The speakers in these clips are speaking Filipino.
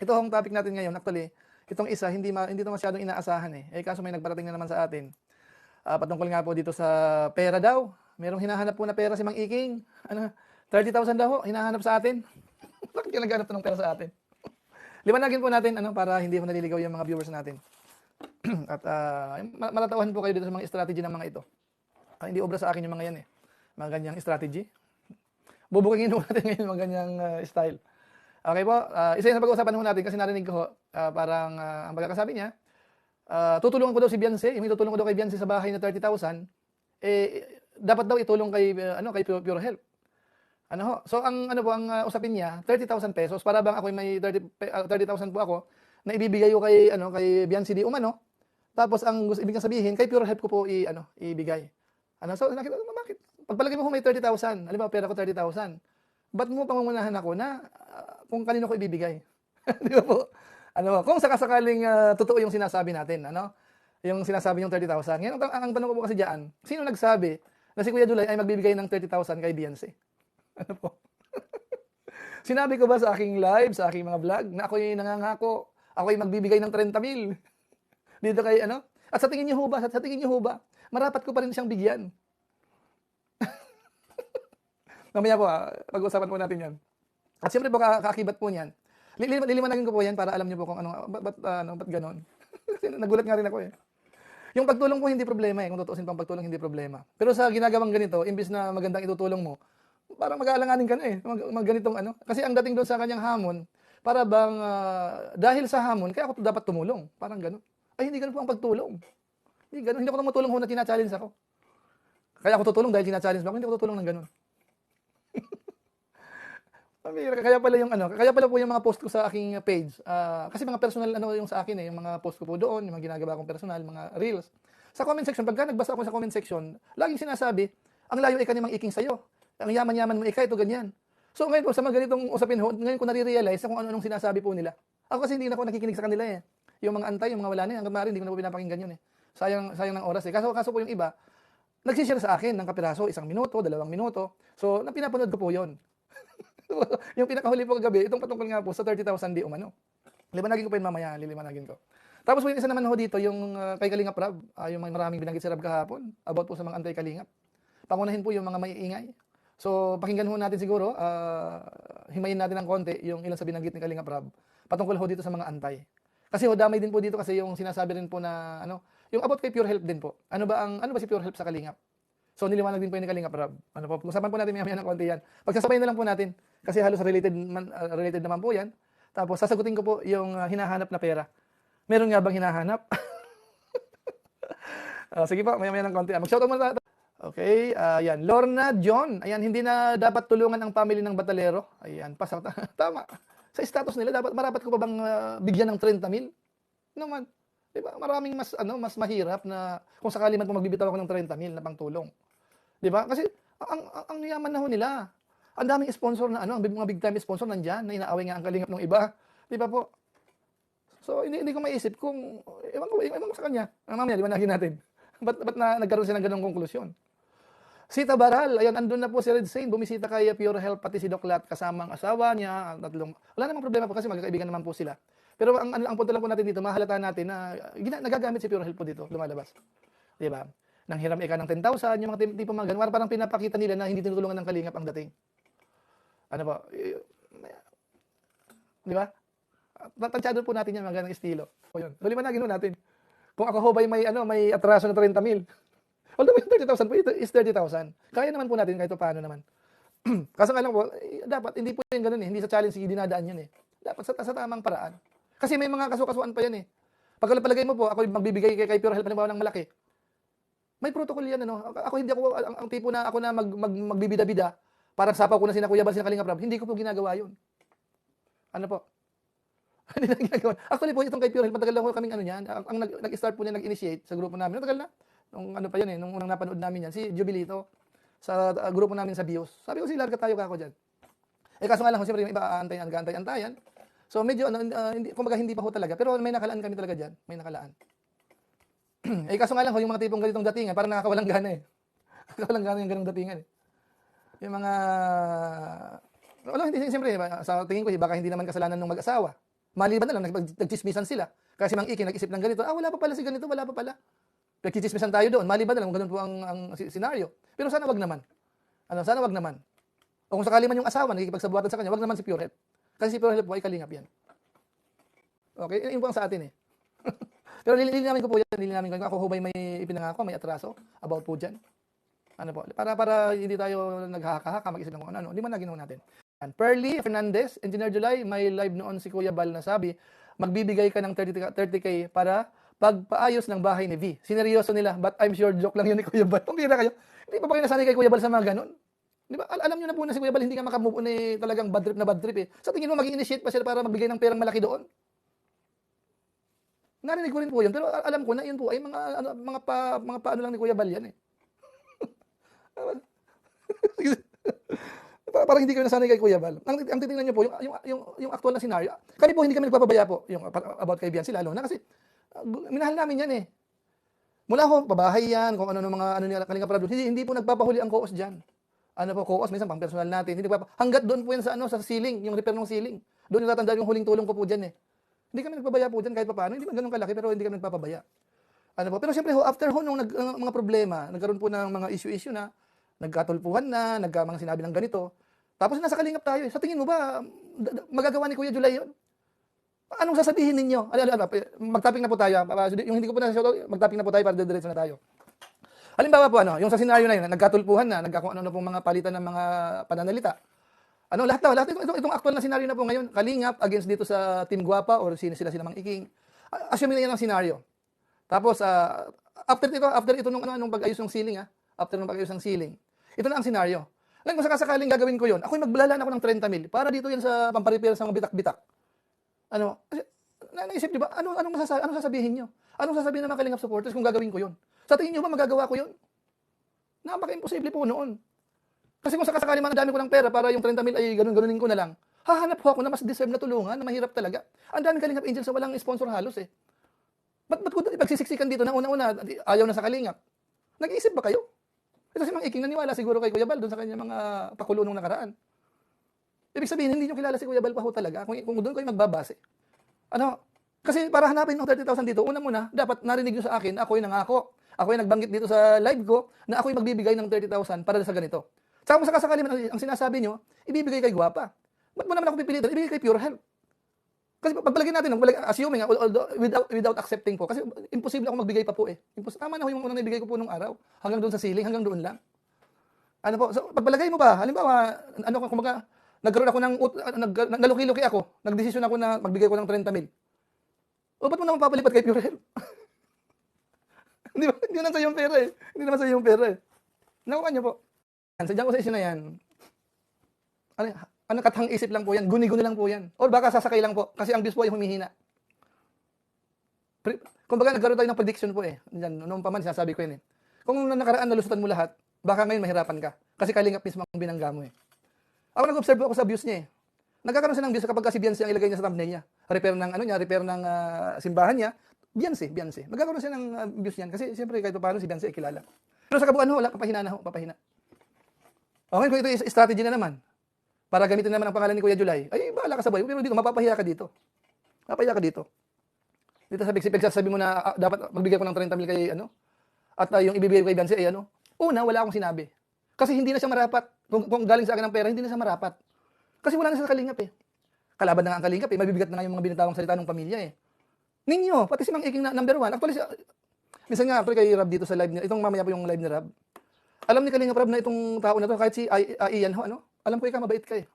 Ito ang topic natin ngayon. Actually, itong isa, hindi ito masyadong inaasahan eh. Kaso may nagparating na naman sa atin. Patungkol nga po dito sa pera daw. Merong hinahanap po na pera si Mang Iking. 30,000 daw ho, hinahanap sa atin. Bakit ka naghanap ng pera sa atin? Liwanagin po natin para hindi po naliligaw yung mga viewers natin. At malatawahan po kayo dito sa mga strategy ng mga ito. Hindi obra sa akin yung mga yan eh. Mga ganyang strategy. Bubukingin po natin ngayon mga ganyang style. Okay po, isa yung sa pag-uusapan natin kasi narinig ko parang ang pagkakasabi niya, tutulungan ko daw si Beyonce, yung itutulong ko daw kay Beyonce sa bahay na 30,000, dapat daw itulong kay kay Pure Health. So ang usapin niya, 30,000 pesos para bang ako may 30,000 po ako na ibibigay ko kay Beyonce di umano. Tapos ang gusto ibig sabihin kay Pure Health ko po ibigay. So nakita ko bakit? Pagpalagay mo kung may 30,000, halimbawa pera ko 30,000. Ba't mo pangungunahan ako na kung kanino ko ibibigay? Di ba po? Kung sakasakaling totoo yung sinasabi natin, yung sinasabi yung 30,000. Ngayon, ang tanong ko po kasi diyan, sino nagsabi na si Kuya July ay magbibigay ng 30,000 kay Beyonce? Ano po? Sinabi ko ba sa aking live, sa aking mga vlog, na ako'y nangangako, ako'y magbibigay ng 30,000 dito kay At sa tingin niyo ho ba, marapat ko pa rin siyang bigyan. Mamaya po, pag-usapan po natin yan. At siyempre po, kaakibat po niyan. Liliwanagin ko po yan para alam niyo po kung ba't ganon. Kasi nagulat nga rin ako eh. Yung pagtulong po hindi problema eh. Kung tutuusin pang pagtulong hindi problema. Pero sa ginagawang ganito, imbis na magandang itutulong mo, parang mag-aalanganin ka na eh. Ganitong Kasi ang dating doon sa kanyang hamon, para bang dahil sa hamon, kaya ako dapat tumulong. Parang ganon. Ay, hindi ganon po ang pagtulong. Hindi ganon. Hindi ako tumutulong na tina-challenge ako. Kaya ako tutulong dahil tina-challenge mo ako. Hindi ako tutulong ng ganon. Kaya pala po yung mga post ko sa aking page. Kasi mga personal yung sa akin yung mga post ko po doon, yung mga ginagawa kong personal, mga reels. Sa comment section, pagka nagbasa ako sa comment section, laging sinasabi, ang layo ika ni Mang Iking sa'yo. Ang yaman-yaman mo ika, ito ganyan. So ngayon po, sa mga ganitong usapin ho, ngayon ko nare-realize na kung ano-anong sinasabi po nila. Ako kasi hindi na ako nakikinig sa kanila eh. Yung mga antay, yung mga wala na, hanggang maaari, hindi ko na po pinapakinggan yun eh. Sayang ng oras eh. Kaso po yung iba, nagsishare sa akin ng kapiraso, 1 minuto, 2 minuto. So, pinapanood ko po yun. Yung pinakahuli po kagabi, itong patungkol nga po sa 30,000 di umano. Liwanagin ko pa yun mamaya, liliwanagin ko. Tapos po yung isa naman ho dito, yung kay Kalingap Rab, yung maraming binanggit si Rab kahapon, about po sa mga anti-Kalingap. Pangunahin po yung mga maiingay. So, pakinggan ho natin siguro, himayin natin ng konti yung ilan sa binanggit ni Kalingap Rab, patungkol ho dito sa mga antay. Kasi ho, damay din po dito kasi yung sinasabi rin po na, yung about kay Pure Health din po. Ano ba si Pure Health sa Kalingap? So, niliwanag din po yung ni Kalingap Rab. Pag-usapan po natin mamaya ng konti yan. Pagsasabayin na lang po natin, kasi halos related naman po yan. Tapos, sasagutin ko po yung hinahanap na pera. Meron nga bang hinahanap? Sige po, maya-maya ng konti. Mag-shoutout muna tayo. Okay, yan. Lorna John. Ayan, hindi na dapat tulungan ang family ng batalero. Ayan, tama. Sa status nila, marapat ko pa bang bigyan ng 30,000? Naman. Diba? Maraming mas mahirap na kung sakali man po magbibitaw ako ng 30,000 na pangtulong. Diba? Kasi ang yaman na ho nila. Ang daming sponsor na ang mga big time sponsor nandiyan na inaaway nga ang Kalingap ng iba. Diba po? So hindi ko maiisip kung ewan ko sa kanya. Mamaya liwanagin natin. Ba't na nagkaroon siya ng ganung konklusyon? Sita Baral, ayan, andun na po si Red Saint, bumisita kay Pure Health, pati si Doc Lat, kasama ang asawa niya, wala namang problema po kasi magkakaibigan naman po sila. Pero ang punto lang po natin dito, mahalata natin na nagagamit si Pure Health po dito, lumalabas. Diba? Nang hiram ika ng 10,000, yung mga tipo mga ganun, parang pinapakita nila na hindi tinutulungan ng Kalingap ang dating. Ano ba? Diba? Tansyado po natin yan, mga ganang estilo. O yun. Liwanagin po natin. Kung ako ho ba may atraso na 30,000, although yung 30,000 po, ito is 30,000. Kaya naman po natin kahit paano naman. Kaso nga lang po, dapat, hindi po yung ganun eh. Hindi sa challenge dinadaan yun eh. Dapat sa tamang paraan. Kasi may mga kasu-kasuan pa yan eh. Pagkalapalagay mo po, ako magbibigay kay Pure Health ng malaki. May protocol yan Ako hindi ako, ang tipo na ako na magbibida-bida, parang sapaw ko na sina Kuya Bal, sina Kalingap Rab, hindi ko po ginagawa yun. Ano po? Hindi na ginagawa. Actually po, itong kay Pure Health, matagal lang ko kaming niyan. Ang nag-start po niya, nag-initiate sa grupo namin. Matagal na. Nung pa yun nung unang napanood namin yan, si Jubilito, sa grupo namin sa BIOS. Sabi ko, larga tayo kako dyan. Kaso nga lang, siyempre yung iba antayan. So medyo, kumbaga hindi pa ho talaga. Pero may nakalaan kami talaga dyan. May nakalaan. Kaso nga lang, yung mga tipong ganitong datingan, parang nakakawalang gana eh. Nakakawalang gana yung ganitong datingan eh. Yung mga, hindi, siyempre, sa tingin ko, baka hindi naman kasalanan ng mag-asawa. Maliban na lang, nagchismisan sila. Kasi Mang Iking nag-isip ng ganito, wala pa pala si ganito, wala pa pala. Nagchichismisan tayo doon, maliban na lang kung ganun po ang senaryo. Pero sana wag naman. Sana wag naman. O kung sakali man yung asawa, nakikipagsabuatan sa kanya, wag naman si Purehead. Kasi si Purehead po ay kalingap yan. Okay? Yun po ang sa atin eh. Pero nilinamin ko po yan, nilinamin ko. Ako ho may ipinangako, may atraso about po dyan. Para hindi tayo naghahaka-haka, mag-isip ng kung ano. Hindi man na ginawa natin. And Pearly Fernandez, Engineer July, may live noon si Kuya Bal na sabi, magbibigay ka ng 30K para pagpaayos ng bahay ni V. Sineryoso nila, but I'm sure joke lang yun ni Kuya Bal. Kung kira kayo, hindi pa ba kayo nasanay kay Kuya Bal sa mga ganun? Di ba? Alam nyo na po na si Kuya Bal, hindi ka makamove on eh, talagang bad trip na bad trip eh. Sa tingin mo, mag-initiate pa sila para magbigay ng perang malaki doon? Narinig ko rin po yun, pero alam ko na yun po ay mga paano lang ni Kuya Bal yan eh. Parang hindi kayo nasanay kay Kuya Bal. Ang titingnan niyo po, yung actual na scenario. Kami po, hindi kami nagpapabaya po yung about kay Bianci lalo na kasi minahal namin yan eh. Mula ho, pabahay yan, kung ano mga niya Kalinga Prab. Hindi po nagpapahuli ang co-os dyan. Co-os, minsan pang personal natin. Hindi hanggat doon po yan sa ceiling, yung repair ng ceiling. Doon natatandaan yung huling tulong ko po dyan eh. Hindi kami nagpapabaya po dyan kahit paano. Hindi man ganun kalaki pero hindi kami nagpapabaya. Pero siyempre after nung mga problema, nagkaroon po ng mga issue na, nagkatulpuhan na, mga sinabi ng ganito. Tapos nasa kalingap tayo. Sa tingin mo ba, magagawa ni Kuya July yun? Anong sasabihin ninyo? Mag-topic na po tayo. Yung hindi ko po na-shoutout, mag-topic na po tayo para diretso na tayo. Halimbawa po, yung sa scenario na yun, nagkatulpuhan na, nagkakung ano pong mga palitan ng mga pananalita. Lahat itong actual na scenario na po ngayon, Kalingap against dito sa Team Guapa or sila Mang Iking. Assuming na yan ang scenario. Tapos, after ito nung pag-ayos ng ceiling, after nung pag-ayos ng ceiling, ito na ang scenario. Ngayon, kung sakaling gagawin ko yun, ako'y magbalalaan ako ng 30 mil para dito yan sa pamparipir sa mga bitak-bitak. Naisip nyo ba? Anong sasabihin nyo? Anong sasabihin ng mga Kalingap supporters kung gagawin ko yun? Sa tingin nyo ba magagawa ko yun? Napaka-imposible po noon. Kasi kung sakasakali man dami ko ng pera para yung 30 mil ay ganunin ko na lang, hahanap ko ako na mas deserve na tulungan, na mahirap talaga. Ang daming Kalingap Angels na walang sponsor halos eh. Ba't ko ipagsisiksikan dito na una-una, ayaw na sa Kalingap? Nag-iisip ba kayo? Ito si Mang Iking naniwala siguro kay Kuya Bal doon sa kanyang mga pakulo nung nakaraan. Ibig sabihin, hindi nyo kilala si Kuya Bal pa ho talaga kung doon kayo magbabase. Kasi para hanapin ng 30,000 dito, una muna, dapat narinig nyo sa akin, ako'y nangako. Ako'y nagbanggit dito sa live ko na ako'y magbibigay ng 30,000 para sa ganito. Saka kung sakasakali man ang sinasabi nyo, ibibigay kay Guapa. Ba't mo naman ako pipilitan? Ibigay kay Pure Health. Kasi pagbalagin natin, assuming, without accepting po, kasi imposible ako magbigay pa po eh. Tama na ho yung unang naibigay ko po nung araw. Hanggang doon sa ceiling, hanggang doon lang. So, pagbalagay mo ba, halimbawa, kumbaga, nagkaroon ako naluki-luki ako, nagdesisyon ako na magbigay ko ng 30 mil. O, ba't mo naman papalipat kay Pure Health? Hindi naman sa'yo yung pera eh. Hindi naman sa'yo yung pera eh. Nakuha niyo po. Sadyang ko sa issue na yan. Katang isip lang po yan, guni-guni lang po yan. Or baka sasakay lang po, kasi ang views po ay humihina. Kumbaga nagkaroon tayo ng prediction po eh. Noong pa man, sinasabi ko yun eh. Kung nakaraan nalusutan mo lahat, baka ngayon mahirapan ka. Kasi Kalingap mismo ang binangga mo eh. Ako nag-observe ako sa views niya eh. Nagkakaroon siya ng views kapag si Bianci ang ilagay niya sa thumbnail niya. Repair ng simbahan niya. Bianci. Nagkakaroon siya ng views niyan. Kasi siyempre kahit paano si Bianci ay kilala. Pero sa kabuuan wala, papahina. Okay, kung ito is strategy na naman, para gamitin naman ang pangalan ni Kuya July, ay bahala ka sa buhay. Pero dito, mapapahiya ka dito. Dito sa Big sabi mo na dapat magbigay ko ng 30 mil kay at yung ibibigay ko kay Bianci ay una, wala akong sinabi. Kasi hindi na siya marapat. Kung galing sa akin ng pera, hindi na siya marapat. Kasi wala na siya sa Kalingap eh. Kalaban na nga ang Kalingap eh. Mabibigat na nga yung mga binitawang salita ng pamilya eh. Ninyo, pati si Mang Iking na number 1. Actually, minsan nga kay Rab dito sa live niya, itong mamaya po yung live ni Rab. Alam ni Kalingap Rab na itong tao na to, kahit si Ian alam ko ikaw, mabait ka eh.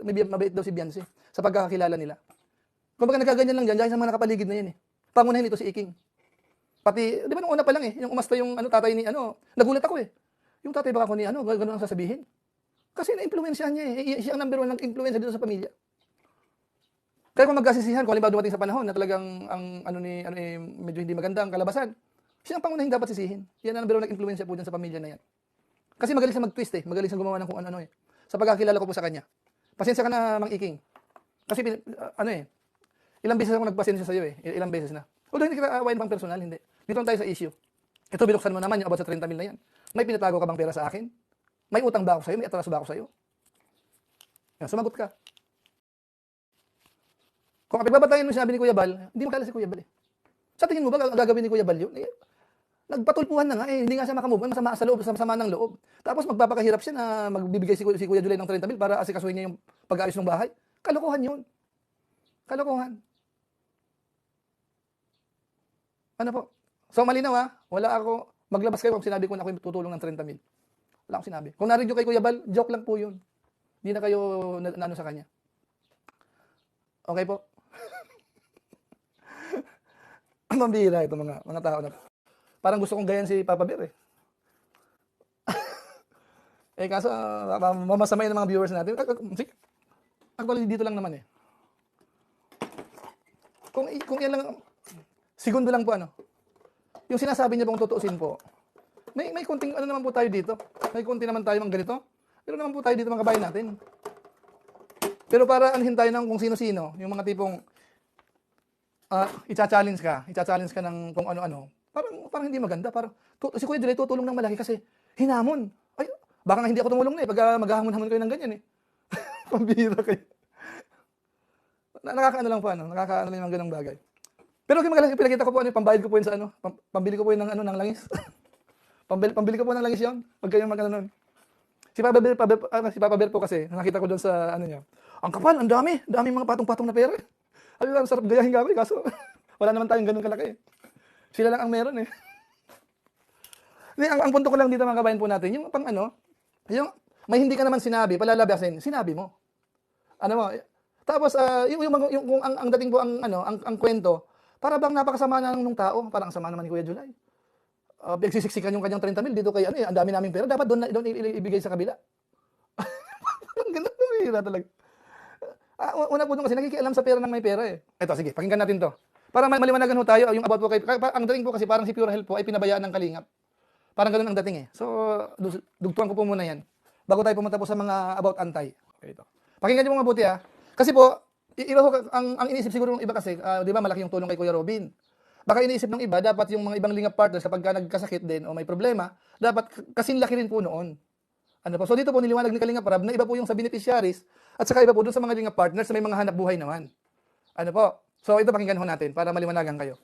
Mabait daw si Bianci sa pagkakakilala nila. Kumbaga nagkaganyan lang dyan sa mga nakapaligid na yan eh. Pangunahin ito si Iking. Pati, di ba nung una pa lang eh, yung umasta yung tatay ni nagulat ako eh. Yung tatay baka ko ni gano'n ang sasabihin. Kasi na-influensyahan niya eh. Siya ang number 1 ng influensya dito sa pamilya. Kaya kung magkasisihan, kung halimbawa dumating sa panahon na talagang medyo hindi maganda ang kalabasan, siya ang pangunahing dapat sisihin. Yan ang number 1 ng influensya po dyan sa pamilya na yan. Kasi magaling siya mag-twist eh. Magaling siya gumawa ng kung ano eh. Sa pagkakilala ko po sa kanya. Pasensya ka na, Mang Iking. Kasi ilang beses ako nagpasensya sa'yo eh. Ilang beses na. Although hindi kita awayin pang personal, hindi. Dito lang tayo sa issue. Ito, binuksan mo naman yung about sa 30 mil na yan. May pinatago ka bang pera sa akin? May utang ba ako sa'yo? May atraso ba ako sa'yo? Yan, sumagot ka. Kung pagbabatayan mo yung sinabi ni Kuya Bal, hindi mo kilala si Kuya Bal eh. Sa tingin mo ba gagawin ni Kuya Bal yun? Eh, nagpatulpuhan na nga eh, hindi nga siya makamove on, masama sa loob, sama ng loob. Tapos magpapakahirap siya na magbibigay si Kuya July ng 30 mil para asikasuhin niya yung pag-aayos ng bahay. Kalokohan yun. Kalokohan. Ano po? So malinaw ha, wala ako, maglabas kayo kung sinabi ko na ako yung tutulong ng 30 mil. Wala akong sinabi. Kung narinig kay Kuya Bal, joke lang po yun. Hindi na kayo ano sa kanya. Okay po? Ang pambihira ito mga tao na. Parang gusto kong gayan si Papa Bear eh. Eh kaso, mamasamay ng mga viewers natin. Sige. Actually, dito lang naman eh. Kung yan lang, segundo lang po ano. Yung sinasabi niya pong tutuusin po, may konting ano naman po tayo dito. May konti naman tayo mga ganito. Pero naman po tayo dito mga kabayan natin. Pero para anhin tayo ng kung sino-sino, yung mga tipong i-challenge ka ng kung ano-ano. Parang hindi maganda. Si Kuya July tutulong ng malaki kasi hinamon. Ay, baka nga hindi ako tumulong na eh. Pag maghahamon-hamon kayo ng ganyan eh. Pambihira kayo. Nakakaano lang po ano. Nakakaano lang yung mga ganong bagay. Pero kung magalang pinakita ko po ano, pambayad ko po yun sa ano. Pambili ko po yun ng langis. Pambili ko po ng langis yun. Pag kayo mag-ano nun. Si Papa Bear po kasi, nakita ko doon sa ano niya. Ang kapal, ang dami mga patong-patong na pera. Ay, ang sarap gayahin kami, kaso wala naman tayong ganun kalaki. Sila lang ang meron eh. Ang punto ko lang dito mga kabayan po natin, yung pang ano, yung may hindi ka naman sinabi, palalabasin, sinabi mo. Ano mo? Tapos yung kung ang dating po ang kwento, para bang napakasama na nung tao, parang sama naman ni Kuya July. Nagsisiksikan yung kanyang 30 mil dito kay ano eh, ang dami naming pera, dapat doon ibigay sa kabila. Ang ganda ng talaga. Una po doon kasi nakikialam sa pera ng may pera eh. Ito, sige, pakinggan natin to. Para maliwanagan ho tayo, yung about po kay, ang dating po kasi parang si Pure Health po ay pinabayaan ng Kalingap. Parang ganoon ang dating eh. So, dugtuan ko po muna yan. Bago tayo pumunta po sa mga about antay. Okay, ito. Pakinggan niyo mga mabuti ha. Kasi po, iba ho, ang iniisip siguro ng iba kasi, di ba malaki yung tulong kay Kuya Robin. Baka iniisip ng iba, dapat yung mga ibang Lingap partners kapag nagkasakit din o may problema, dapat kasing laki rin po noon. Ano po? So dito po niliwanag ni Kalingap Rab na iba po yung sa beneficiaries at saka iba po dun sa mga Lingap partners na may mga hanap buhay naman. Ano po? So ito pakinggan ho natin para maliwanagan kayo.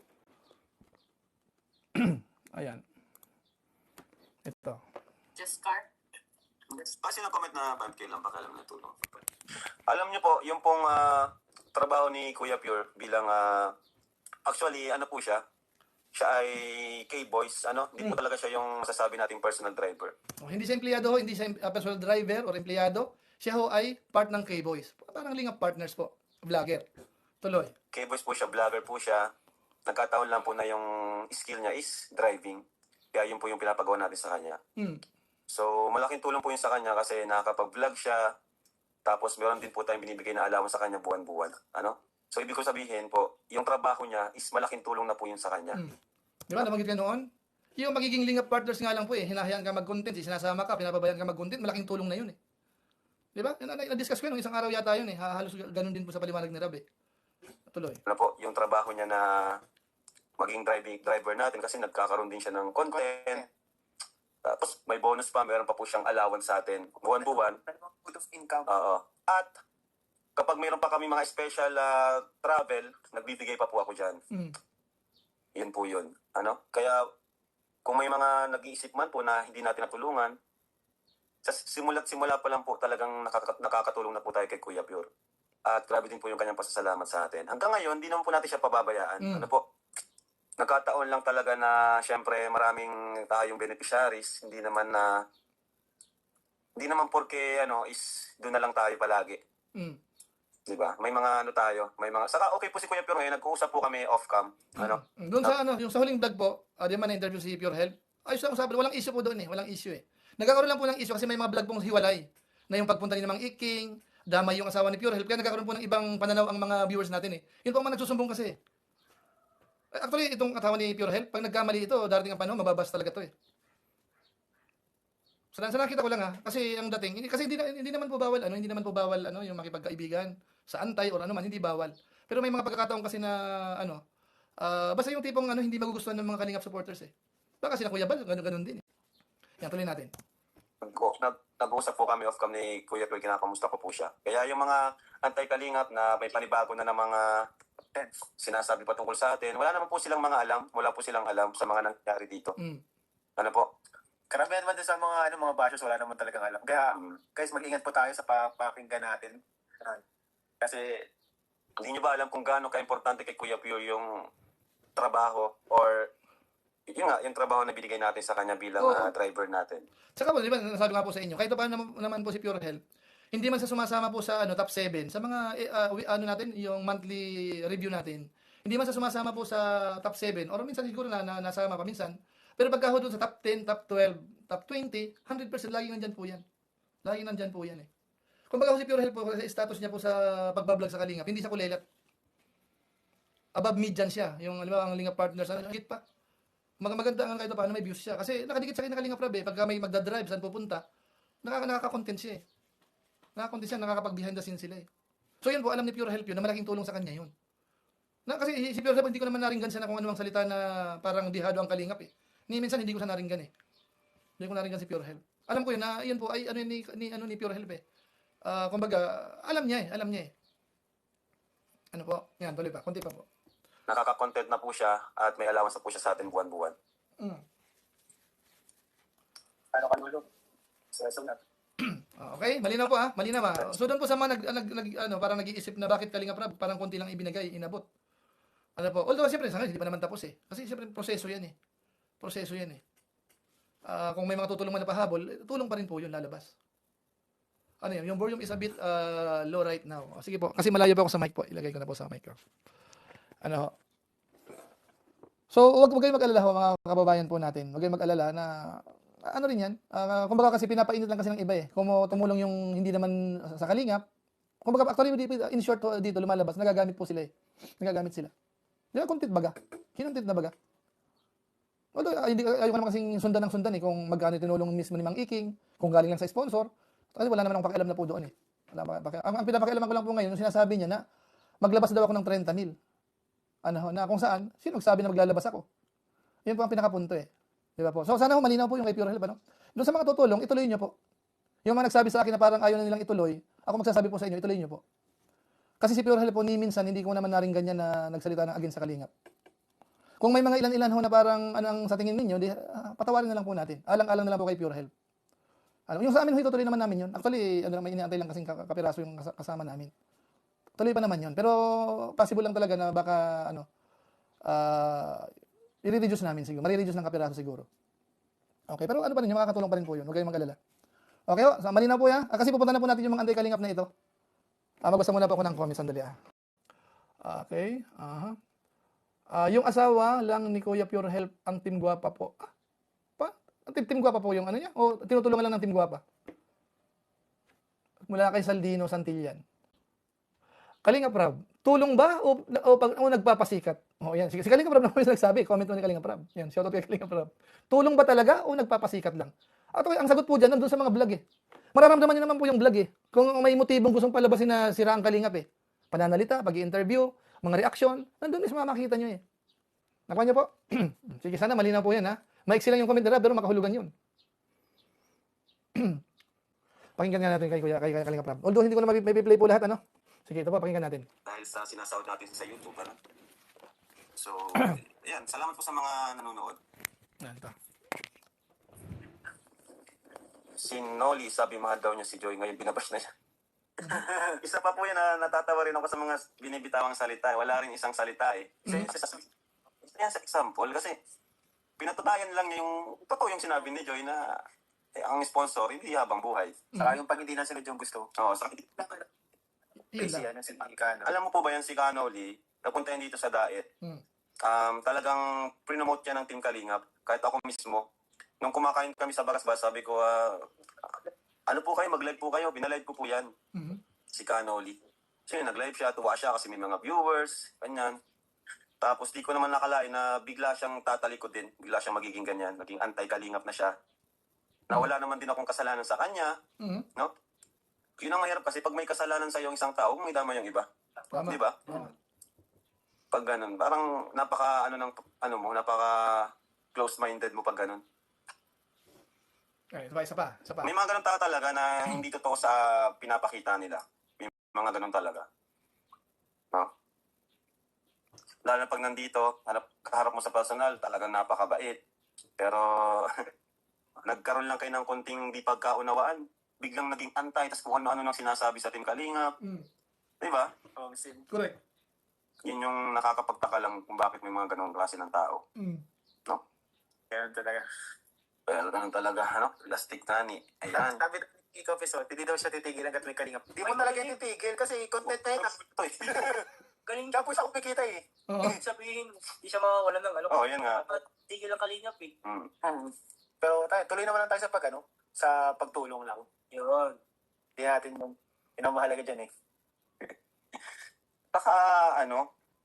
Ayan. Ito. Just car. Kasi na-comment na 5K lang baka alam na tulong. Alam niyo po, yung pong trabaho ni Kuya Pure bilang actually ano po siya ay K-Boys, hindi po talaga siya yung masasabi nating personal driver. Hindi siya empleyado, hindi siya personal driver or empleyado. Siya ho ay part ng K-Boys. Parang Lingap partners po, vlogger. Tuloy. K-Boys po siya, vlogger po siya. Nagkataon lang po na yung skill niya is driving. Kaya yun po yung pinapagawa natin sa kanya. So, malaking tulong po yun sa kanya kasi nakakapag-vlog siya. Tapos, meron din po tayong binibigay na allowance sa kanya buwan-buwan. So, ibig ko sabihin po, yung trabaho niya is malaking tulong na po yun sa kanya. Di ba, nabanggit ka noon? Yung magiging Lingap partners nga lang po eh. Hinahayaan ka mag-content, sinasama ka, pinapabayaan ka mag-content, malaking tulong na yun eh. Di ba? Na-discuss ko yun, isang araw yata yun eh. Halos ganun din po sa paliwanag ni Rab eh. Tuloy. Ano po, yung trabaho niya na maging driver natin kasi nagkakaroon din siya ng content. Tapos may bonus pa, meron pa po siyang allowance sa atin. Buwan-buwan. Good of income. Oo. At kapag mayroon pa kami mga special travel, nagbibigay pa po ako dyan. Yun po yun. Kaya kung may mga nag-iisip man po na hindi natin natulungan, sa simula pa lang po talagang nakakatulong na po tayo kay Kuya Pure. At grabe din po yung kanyang pasasalamat sa atin. Hanggang ngayon, hindi naman po natin siya pababayaan. Nagkataon lang talaga na syempre maraming tayong beneficiaries, hindi naman porke is doon na lang tayo palagi. Di ba? May mga saka okay po si Kuya Pure ngayon, nag-uusap po kami off-cam. Doon sa yung sa huling vlog po, di man na-interview si Pure Health. Ayos lang usapan, walang issue po doon eh, walang issue eh. Nagkakaroon lang po ng issue kasi may mga vlog pong hiwalay na yung pagpunta ni Mang Iking, damay yung asawa ni Pure Health, kaya nagkakaroon po ng ibang pananaw ang mga viewers natin eh. Yun po ang mga nagsusumbong kasi. Actually, itong asawa ni Pure Health, pag nagkamali ito, darating ang panahon, mababas talaga to eh. Sa nakita ko lang ha, kasi ang dating, kasi hindi naman po bawal, hindi naman po bawal yung makipagkaibigan sa antay or man, hindi bawal. Pero may mga pagkakataon kasi na basta yung tipong hindi magugustuhan ng mga Kalingap supporters eh. Baka kasi na Kuya Bal, ganun din eh. Yan, tuloy natin. nag-uusap po kami off cam ni Kuya Toy, kinakamusta ko po siya. Kaya yung mga anti-kalingap na may panibago na ng mga sinasabi pa tungkol sa atin, wala naman po silang mga alam, wala po silang alam sa mga nangyari dito. Ano po? Karamihan naman din sa mga bashers, wala naman talagang alam. Kaya, guys, mag-ingat po tayo sa pakinggan natin. Kasi, Hindi nyo ba alam kung gaano ka-importante kay Kuya Pure yung trabaho or yung trabaho na binigay natin sa kanya bilang driver natin. Saka po, di ba, nasabi nga po sa inyo, kahit pa naman po si Pure Health, hindi man sa sumasama po sa top 7, sa mga natin, yung monthly review natin, hindi man sa sumasama po sa top 7, or minsan siguro na nasama pa minsan, pero pagka doon sa top 10, top 12, top 20, 100% lagi nandyan po yan. Lagi nandyan po yan eh. Kung baga si Pure Health po, sa status niya po sa pagbablog sa Kalingap, hindi siya kulelat. Above median siya, yung ang Kalingap partners, higit pa. Maganda ang kahit paano may views siya. Kasi nakadikit sa akin na Kalingap Rab eh. Pagka may magdadrive, saan pupunta, nakaka-content siya eh. Nakaka-content siya, nakakapag behind the scenes sila eh. So yun po, alam ni Pure Health yun, na malaking tulong sa kanya yun. Kasi si Pure Health, hindi ko naman naringgan siya na kung ano ang salita na parang dihado ang Kalingap eh. Minsan hindi ko siya naringgan eh. Hindi ko naringgan si Pure Health. Alam ko yun na, yun po, ay ano ni Pure Health eh. Kumbaga, alam niya eh. Ano po? Yan, tuloy pa. Kunti pa po. Nakaka-content na po siya at may allowance na po siya sa atin buwan-buwan. ano ka nulog? Okay, malinaw po ha. Malinaw ha. So doon po sa mga parang nag-iisip na bakit Kalingap Rab, parang konti lang ibinigay, inabot. Ano po? Although siyempre, hindi pa naman tapos eh. Kasi siyempre, proseso yan eh. Kung may mga tutulong man na pahabol, tulong pa rin po yun lalabas. Ano yun? Yung volume is a bit low right now. Sige po, kasi malayo pa ako sa mic po. Ilagay ko na po sa mic ko. Ano? So, wag kayong mag-alala ho, mga kababayan po natin. Wag kayong mag-alala na ano rin yan. Kumbaga kasi pinapainit lang kasi ng iba eh. Kung tumulong yung hindi naman sa Kalingap, kumbaga actually in short dito lumalabas, nagagamit po sila eh. Nagagamit sila. Di ba content baga? Kinontent na baga? Although, ayoko naman kasing sundan ng sundan eh, kung magkano tinulong mismo ni Mang Iking, kung galing lang sa sponsor, kasi wala naman akong pakialam na po doon eh. Ang pinapakialaman ko lang po ngayon, sinasabi niya na maglabas daw ako ng 30,000. Na kung saan, sino nagsabi na maglalabas ako? Yun po ang pinakapunto eh. Di ba po? So sana ho malinaw po yung kay Pure Health, ano? Doon sa mga tutulong, ituloy niyo po. Yung mga nagsabi sa akin na parang ayaw na nilang ituloy, ako magsasabi po sa inyo, ituloy niyo po. Kasi si Pure Health po, ni minsan, hindi ko naman naringgan niya na nagsalita ng against sa Kalingap. Kung may mga ilan-ilan ho na parang anong sa tingin ninyo, patawarin na lang po natin. Alang-alang na lang po kay Pure Health. Yung sa amin, ituloy naman namin yun. Actually, may inaantay lang kasing kapiraso yung kasama namin. Tuloy pa naman yun. Pero possible lang talaga na baka i-reduce namin siguro. Mari-reduce ng kapiraso siguro. Okay, pero ano pa rin, makakatulong pa rin po yun. Huwag kayong mag-alala. Okay, malinaw po yan. Kasi pupunta na po natin yung mga anti-Kalingap na ito. Magbasa muna po ako ng comments. Sandali Okay. Yung asawa lang ni Kuya Pure Health ang Team Guapa po. Team Guapa po yung ano niya? O tinutulungan lang ng Team Guapa? Mula kay Saldino Santillan. Kalingap Rab, tulong ba o nagpapasikat? Yan. Si Kalingap Rab naman yung nagsabi. Comment mo ni Kalingap Rab. Yan, shout out kay Kalingap Rab. Tulong ba talaga o nagpapasikat lang? At ang sagot po dyan, nandun sa mga vlog eh. Mararamdaman niyo naman po yung vlog eh. Kung may motibong gustong palabasin na sira ang Kalingap eh. Pananalita, pag-i-interview, mga reaksyon, nandun mismo makikita nyo eh. Nakuha niyo po? Sige, sana malinaw po yan ha. Maiksi lang yung comment nila, pero makahulugan yun. Pakinggan nga natin kay Kalingap Rab. Although hindi ko na may play po lahat, ano? Sige, ito po, pakinggan natin. Dahil sa sinasahod natin sa YouTube, ano? So, yan. Salamat po sa mga nanonood. Yan, ito. Si Noli, sabi mahal daw niya si Joy. Ngayon, binabash na siya. Isa pa po yan na natatawa rin ako sa mga binibitawang salita. Wala rin isang salita eh. Isa yan sa example. Kasi, pinatutayan lang niya yung totoo yung sinabi ni Joy na ang sponsor, hindi habang buhay. Saka yung pag hindi na sila yung gusto. Oo, sa Kasi si Ikano. Alam mo po ba yan si Kanoli, napunta yan dito sa Daet. Talagang prinomote niya ng Team Kalingap. Kahit ako mismo, nung kumakain kami sa Barasbas, sabi ko, ano po kayo, mag-live po kayo. Binalive ko po yan. Si Kanoli. So yun, nag-live siya, tuwa siya kasi may mga viewers, ganyan. Tapos di ko naman nakalain na bigla siyang tatalikod din. Bigla siyang magiging ganyan. Maging anti-Kalingap na siya. Na wala naman din akong kasalanan sa kanya. No? Yun ang mahirap kasi pag may kasalanan sa yung isang tao, may dama yung iba. Di ba? Pag ganun, parang napaka close-minded mo pag ganun. Okay, isa pa, isa pa. May mga ganun talaga na hindi totoo sa pinapakita nila. May mga ganun talaga. No? Lalo na pag nandito, kaharap mo sa personal, talagang napakabait. Pero nagkaroon lang kayo ng konting di pagkaunawaan. Biglang naging antay, tapos kung ano-ano nang sinasabi sa Team Kalingap. Di ba? Correct. Yun yung nakakapagtaka lang kung bakit may mga ganung klase ng tao. No? Kaya talaga. Pero ganun talaga, ano? Plastic nani. Ayan. Sabi ni Confessor, hindi daw siya titigil hanggat may kalingap. Hindi mo talaga titigil kasi content na yun. Ito eh. Galing Kaya po siya kumikita eh. Oo. sabihin, di siya makawalan ng ano. Oo, yan nga. Dapat tigil ang kalingap eh. Pero tayo, tuloy naman lang tayo sa pagtulong lang. Yun. Hindi natin yung mahalaga dyan eh. Saka,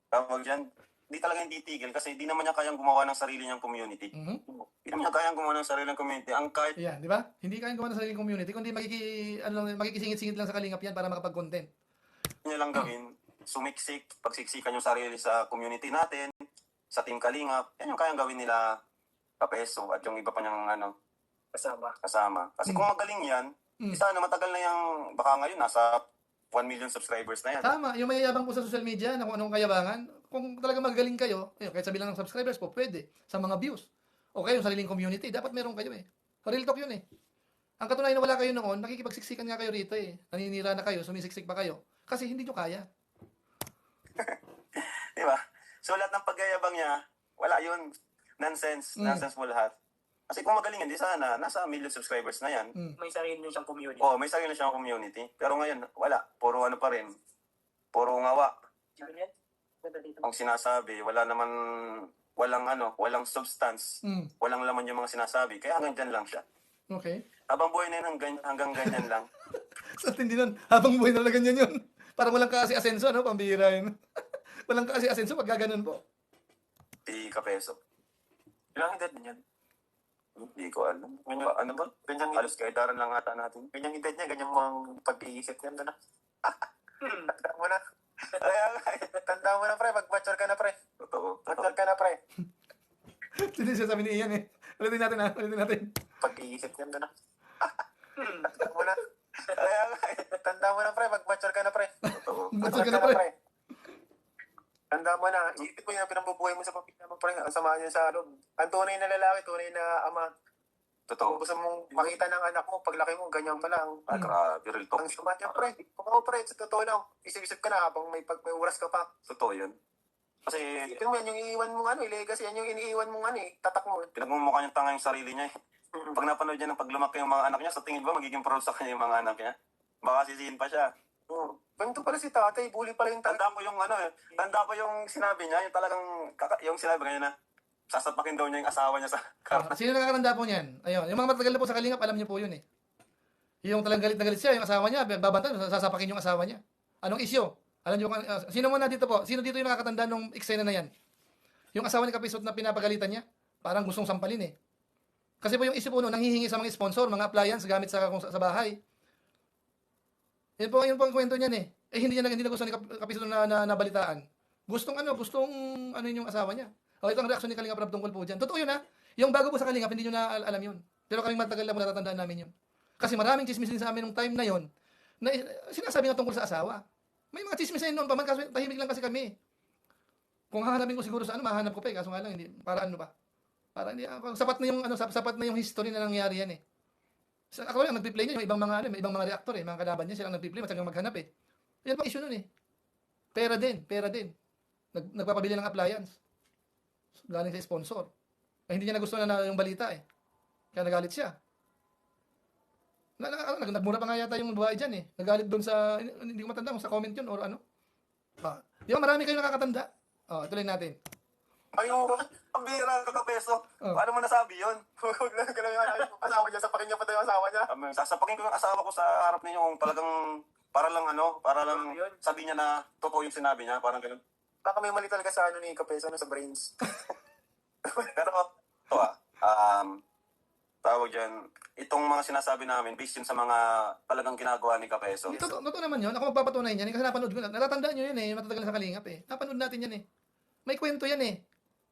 tawag dyan, di talaga hindi tigil kasi di naman niya kayang gumawa ng sarili niyang community. Di naman niya kayang gumawa ng sarili ng community. Ang kahit, Yan, di ba? Hindi kayang gawa ng sariling community, kundi makikisingit-singit lang sa kalingap yan para makapag-content. niya lang gawin, sumiksik, pagsiksikan yung sarili sa community natin, sa Team Kalingap, yan yung kayang gawin nila Kapeso at yung iba pa niyang kasama. Kasi kung magaling yan, sana matagal na yung, baka ngayon nasa 1 million subscribers na yan. Tama, yung mayayabang po sa social media na kung anong kayabangan, kung talaga magaling kayo, kahit sa bilang ng subscribers po, pwede. Sa mga views. O kayo, sariling community, dapat meron kayo eh. Real talk yun eh. Ang katunayan na wala kayo noon, nakikipagsiksikan nga kayo rito eh. Naninira na kayo, sumisiksik pa kayo. Kasi hindi nyo kaya. Di ba? So lahat ng pagyayabang niya, wala yun. Nonsense. Nonsense mo lahat. Kasi kung magaling yan, di sana, nasa 1 million subscribers na yan. May sarili na siyang community. Oo, may sarili na siyang community. Pero ngayon, wala. Puro ano pa rin. Puro ngawa. Sabi yan? Ganda dito. Ang sinasabi, wala naman, walang substance. Walang laman yung mga sinasabi. Kaya hanggang dyan lang siya. Okay. Habang buhay na yun, hanggang ganyan lang. Sa tindi nun, habang buhay na ganyan yun. Parang walang kaasi-asenso, no? Pambira yun. Walang kaasi-asenso pag gaganon po. Si Kapeso. Ilang edad niyan? Hindi ko alam. Ano ba? Ganyang Halos kaedaran lang ata natin. Ganyang edad niya, ganyang mga pag-iisip niya. Ano? Tanda mo na. Kaya nga eh. Tanda mo na, pre. Mag-mature ka na, pre. Totoo. Mature ka na, pre. Hindi siya sabi ni Ian eh. Ulitin natin ha, ulitin natin. Pag-iisip niya. Ano? Tanda mo na. Kaya nga eh. Tanda mo na, pre. Mag-mature ka na, pre. Totoo. Mature ka na, pre. Tanda mo na. Isip mo yung pinambubuhay mo sa pamilya mo, pre. Ang sama niya sa loob. Ang tunay na lalaki, tunay na ama. Kung Totoo. gusto mong makita ng anak mo, paglaki mo, ganyan pa lang. Ah, grabe, real talk. Ang sama niya, pre. Kung ako, pre, sa totoo lang, isip-isip ka na habang may oras ka pa. Totoo yun. Kasi Isipin mo yan, yung iniiwan mong legacy, yan yung iniiwan mong tatak mo. pinagmumukha niyang tanga yung sarili niya eh. Pag napanood niya ng paglumaki yung mga anak niya, sa tingin ba magiging proud sa kanya yung mga anak niya? Baka sisihin pa siya. Ganito pala si tatay, bully pala yung tatay. Tanda ko yung sinabi niya, yung talagang, yung sinabi ganyan na, sasapakin daw niya yung asawa niya sa Sino nakakatanda po niyan? Ayun, yung mga matagal na po sa kalingap, alam niyo po yun eh. Yung talagang galit na galit siya, yung asawa niya, babantan, sasapakin yung asawa niya. Anong issue? Alam niyo kung sino muna dito po? Sino dito yung nakakatanda nung eksena na yan? Yung asawa ni Kapisot na pinapagalitan niya, parang gustong sampalin eh. Kasi po yung issue po noon, nanghihingi sa mga sponsor, mga appliance gamit sa bahay. Yun po ang kwento niyan eh. Hindi na gusto ni Kapisot na nabalitaan. Gustong yung asawa niya. O ito ang reaksyon ni Kalingap Rab tungkol po dyan. Totoo yun ha. Yung bago po sa Kalingap, hindi nyo na alam yun. Pero kaming matagal na po natatandaan namin yun. Kasi maraming chismis din sa amin nung time na yun, na sinasabi nga tungkol sa asawa. May mga chismis na yun noon pa man, kasi tahimik lang kasi kami. Kung hahanapin ko siguro sa mahanap ko pa eh. Kaso nga lang, hindi, para ano ba? Para hindi, sapat na yung history na nangyari yan eh. Ako lang, nag-replay niya yung ibang mga reactor eh, mga kalaban niya, silang nag-replay, matyagang maghanap eh. Yan pa issue nun eh. Pera din. Nagpapabili ng appliance. Galing sa sponsor. Hindi niya nagustuhan na yung balita eh. Kaya nagalit siya. Nagmura pa nga yata yung babae dyan eh. Nagalit doon sa, hindi ko matanda kung sa comment yun or ano. Di ba marami kayo nakakatanda? Tuloy natin. Ayun, ang bira ka Kapeso. Paano mo nasabi yun? Huwag lang ka lang yung asawa niya, sapakin niya pa tayo yung asawa niya. Sasapakin ko yung asawa ko sa harap ninyo kung talagang, para lang sabi niya na totoo yung sinabi niya, parang ganun. Baka may mali talaga sa ni Kapeso, sa brains. Pero, ito tawag dyan, itong mga sinasabi namin, based yun sa mga talagang ginagawa ni Kapeso. Totoo naman yun. Ako magpapatunayan yan. Kasi napanood ko na. Natatandaan nyo yun eh. Matatagal na sa Kalingap eh. Napanood natin yan eh. May kwento yan eh.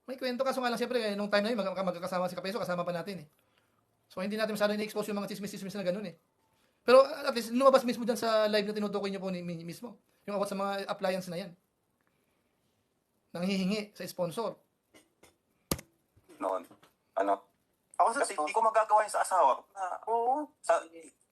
May kwento. Kaso nga lang siyempre, nung time na yun, magkakasama si Kapeso, kasama pa natin eh. So, hindi natin masyado na-expose yung mga chismis-chismis na ganun eh. Pero at least lumabas mismo dyan sa live na tinutukoy niyo po mismo. Yung about sa mga appliance na yan. Nanghihingi sa sponsor. Noon. Ano? Ako sa Kasi hindi ko magagawa yun sa asawa ko. Oo.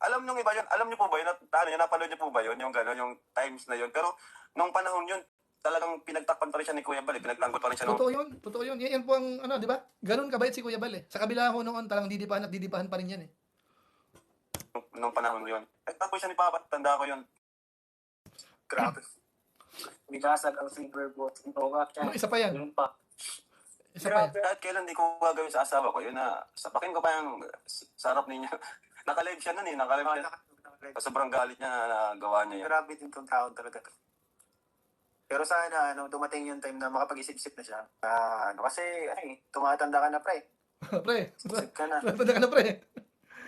Alam nyo iba yun? Alam nyo po ba yun? Napanood nyo po ba yun? Yung gano'n, yung times na yun. Pero nung panahon yun, talagang pinagtakpan pa rin siya ni Kuya Bal. Pinagtanggol pa rin siya. Totoo yun. Totoo yun. Yan po ang, ano, di ba? Ganun kabait si Kuya Bal eh. Sa kabila ho noon, talagang didipahan at didipahan pa rin yan eh. Nung panahon yun. Nagtanggol siya ni Papa. Tanda ko yun. Grabe. Binasag ang silver boat. Ano, isa pa yan. Yung pa. Isa pa yan. Kahit kailan di ko gagawin sa asawa ko, yun na, sapakin ko pa yung sarap ninyo. Nakalive siya nun eh. Nakalive siya. Sobrang galit niya na gawa niya yun. Grabe din tong taon talaga. Pero sana, dumating yung time na makapag-isip-isip na siya. Kasi, tumatanda ka na, pre. Pre. Isip ka na. Tanda ka na pre.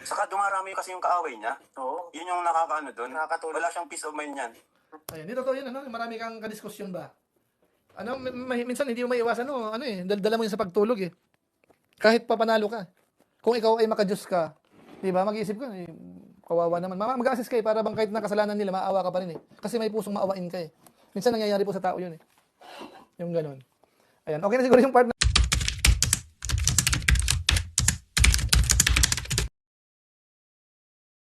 Saka dumarami kasi yung kaaway niya. Oo. Yun yung nakakaano doon. Nakakatulog. Wala siyang peace of mind niyan. Ayun, dito to yun, ano, marami kang kadiskusyon ba? Ano, minsan hindi mo maiwasan, dala mo yun sa pagtulog eh. Kahit papanalo ka. Kung ikaw ay makajus ka, di ba, mag-iisip ka, kawawa naman. Mag-assist ka para bang kahit nakasalanan nila, maawa ka pa rin eh. Kasi may pusong maawain ka eh. Minsan nangyayari po sa tao yun eh. Yung ganun. Ayan, okay na siguro yung part na